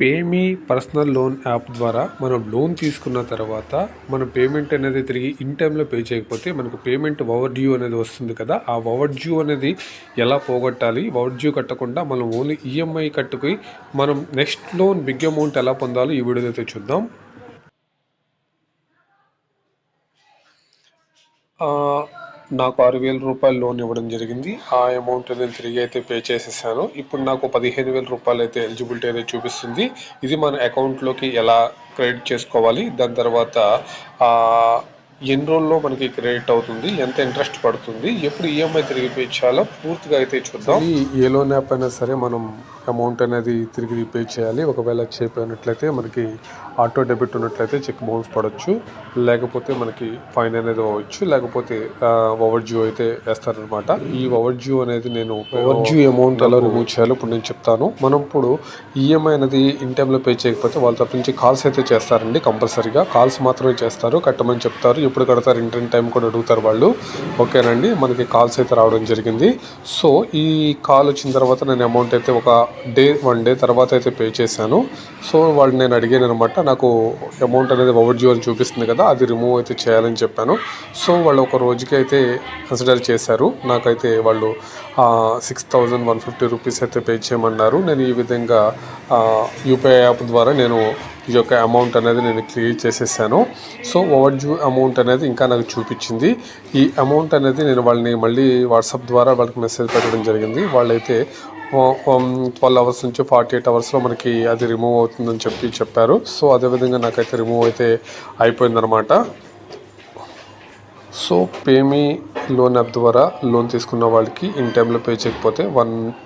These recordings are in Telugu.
పేమీ పర్సనల్ లోన్ యాప్ ద్వారా మనం లోన్ తీసుకున్న తర్వాత మన పేమెంట్ అనేది తిరిగి ఇన్ టైంలో పే చేయకపోతే మనకు పేమెంట్ ఓవర్ డ్యూ అనేది వస్తుంది కదా. ఆ ఓవర్ డ్యూ అనేది ఎలా పోగొట్టాలి, ఓవర్ డ్యూ కట్టకుండా మనం ఓన్లీ ఈఎంఐ కట్టుకుని మనం నెక్స్ట్ లోన్ బిగ్ అమౌంట్ ఎలా పొందాలో ఈ వీడియోలో అయితే చూద్దాం. నాకు 6,000 రూపాయలు లోన్ ఇవ్వడం జరిగింది. ఆ అమౌంట్ నేను తిరిగి అయితే పే చేసేసాను. ఇప్పుడు నాకు 15,000 రూపాయలు అయితే ఎలిజిబిలిటీ అయితే చూపిస్తుంది. ఇది మన అకౌంట్లోకి ఎలా క్రెడిట్ చేసుకోవాలి, దాని తర్వాత ఎన్ని రోజుల్లో మనకి క్రెడిట్ అవుతుంది, ఎంత ఇంట్రెస్ట్ పడుతుంది, ఎప్పుడు ఈఎంఐ తిరిగి పే చేయాలో పూర్తిగా అయితే చూద్దాం. ఏ లోన్ యాప్ అయినా సరే మనం అమౌంట్ అనేది తిరిగి రీపే చేయాలి. ఒకవేళ చేయకపోయినట్లయితే మనకి ఆటో డెబిట్ ఉన్నట్లయితే చెక్ బౌన్స్ పడవచ్చు, లేకపోతే మనకి ఫైన్ అనేది అవ్వచ్చు, లేకపోతే ఓవర్ డ్యూ అయితే వేస్తారనమాట. ఈ ఓవర్ డ్యూ అనేది నేను ఓవర్ డ్యూ అమౌంట్ ఎలా రిమూవ్ చేయాలో ఇప్పుడు నేను చెప్తాను. మనం ఇప్పుడు ఈఎంఐ అనేది ఇన్ టైంలో పే చేయకపోతే వాళ్ళ తరపు నుంచి కాల్స్ అయితే చేస్తారండి. కంపల్సరీగా కాల్స్ మాత్రమే చేస్తారు, కట్టమని చెప్తారు, ఎప్పుడు కడతారు ఇంటర్ టైం కూడా అడుగుతారు వాళ్ళు. ఓకేనండి, మనకి కాల్స్ అయితే రావడం జరిగింది. సో ఈ కాల్ వచ్చిన తర్వాత నేను అమౌంట్ అయితే వన్ డే తర్వాత అయితే పే చేశాను. సో వాళ్ళు నేను అడిగాను అనమాట, నాకు అమౌంట్ అనేది ఓవర్ డ్యూ అని చూపిస్తుంది కదా, అది రిమూవ్ అయితే చేయాలని చెప్పాను. సో వాళ్ళు ఒక రోజుకి అయితే కన్సిడర్ చేశారు. నాకైతే వాళ్ళు 6,150 రూపీస్ అయితే పే చేయమన్నారు. నేను ఈ విధంగా యూపీఐ యాప్ ద్వారా నేను ఈ యొక్క అమౌంట్ అనేది నేను క్లియర్ చేసేసాను. సో ఓవర్ డ్యూ అమౌంట్ అనేది ఇంకా నాకు చూపించింది. ఈ అమౌంట్ అనేది నేను వాళ్ళని మళ్ళీ వాట్సాప్ ద్వారా వాళ్ళకి మెసేజ్ పెట్టడం జరిగింది. వాళ్ళైతే 12 అవర్స్ నుంచి 48 అవర్స్లో మనకి అది రిమూవ్ అవుతుందని చెప్పారు. సో అదేవిధంగా నాకైతే రిమూవ్ అయితే అయిపోయిందనమాట. సో పేమీ లోన్ యాప్ ద్వారా లోన్ తీసుకున్న వాళ్ళకి ఇన్ టైంలో పే చేయకపోతే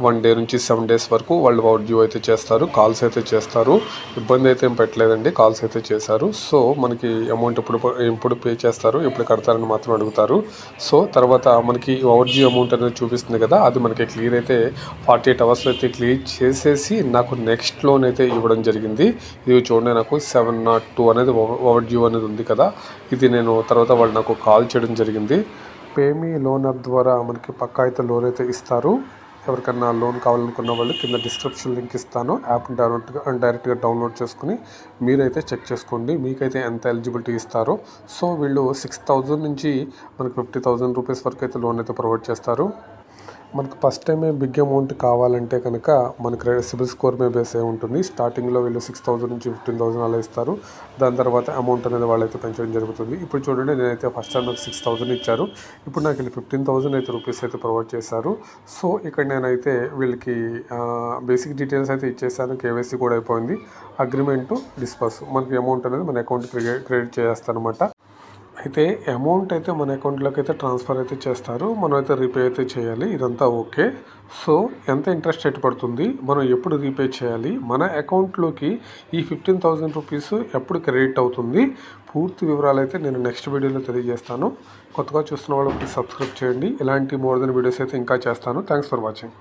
వన్ డే నుంచి 7 days వరకు వాళ్ళు ఓవర్ డ్యూ అయితే చేస్తారు, కాల్స్ అయితే చేస్తారు. ఇబ్బంది అయితే ఏం పెట్టలేదండి, కాల్స్ అయితే చేశారు. సో మనకి అమౌంట్ ఎప్పుడు పే చేస్తారు, ఎప్పుడు కడతారని మాత్రం అడుగుతారు. సో తర్వాత మనకి ఓవర్ డ్యూ అమౌంట్ అనేది చూపిస్తుంది కదా, అది మనకి క్లియర్ అయితే 48 అవర్స్లో అయితే క్లియర్ చేసేసి నాకు నెక్స్ట్ లోన్ అయితే ఇవ్వడం జరిగింది. ఇది చూడండి, నాకు 702 అనేది ఓవర్ డ్యూ అనేది ఉంది కదా, ఇది నేను తర్వాత వాళ్ళు నాకు కాల్ చేయడం జరిగింది. పేమీ లోన్ యాప్ ద్వారా మనకి పక్కా అయితే లోన్ అయితే ఇస్తారు. ఎవరికన్నా లోన్ కావాలనుకున్న వాళ్ళు కింద డిస్క్రిప్షన్ లింక్ ఇస్తాను, యాప్ డైరెక్ట్గా డౌన్లోడ్ చేసుకుని మీరైతే చెక్ చేసుకోండి మీకైతే ఎంత ఎలిజిబిలిటీ ఇస్తారో. సో వీళ్ళు 6,000 నుంచి మనకి 50,000 రూపీస్ వరకు అయితే లోన్ అయితే ప్రొవైడ్ చేస్తారు. మనకు ఫస్ట్ టైమే బిగ్ అమౌంట్ కావాలంటే కనుక మనకు సిబిల్ స్కోర్ మీద బేస్ అయి ఉంటుంది. స్టార్టింగ్లో వీళ్ళు 6,000 నుంచి 15,000 అలా ఇస్తారు. దాని తర్వాత అమౌంట్ అనేది వాళ్ళైతే పెంచడం జరుగుతుంది. ఇప్పుడు చూడండి, నేనైతే ఫస్ట్ టైం నాకు 6,000 ఇచ్చారు, ఇప్పుడు నాకు వీళ్ళు 15,000 అయితే రూపీస్ అయితే ప్రొవైడ్ చేశారు. సో ఇక్కడ నేనైతే వీళ్ళకి బేసిక్ డీటెయిల్స్ అయితే ఇచ్చేసాను, కేవైసీ కూడా అయిపోయింది, అగ్రిమెంటు డిస్పర్స్, మనకి అమౌంట్ అనేది మన అకౌంట్ క్రెడిట్ చేస్తాను అనమాట. అయితే అమౌంట్ అయితే మన అకౌంట్లోకి అయితే ట్రాన్స్ఫర్ అయితే చేస్తారు, మనం అయితే రీపే అయితే చేయాలి, ఇదంతా ఓకే. సో ఎంత ఇంట్రెస్ట్ రేట్ పడుతుంది, మనం ఎప్పుడు రీపే చేయాలి, మన అకౌంట్లోకి ఈ 15,000 రూపీస్ ఎప్పుడు క్రెడిట్ అవుతుంది, పూర్తి వివరాలు అయితే నేను నెక్స్ట్ వీడియోలో తెలియజేస్తాను. కొత్తగా చూస్తున్న వాళ్ళు సబ్స్క్రైబ్ చేయండి, ఇలాంటి మోర్ దెన్ వీడియోస్ అయితే ఇంకా చేస్తాను. Thanks for watching.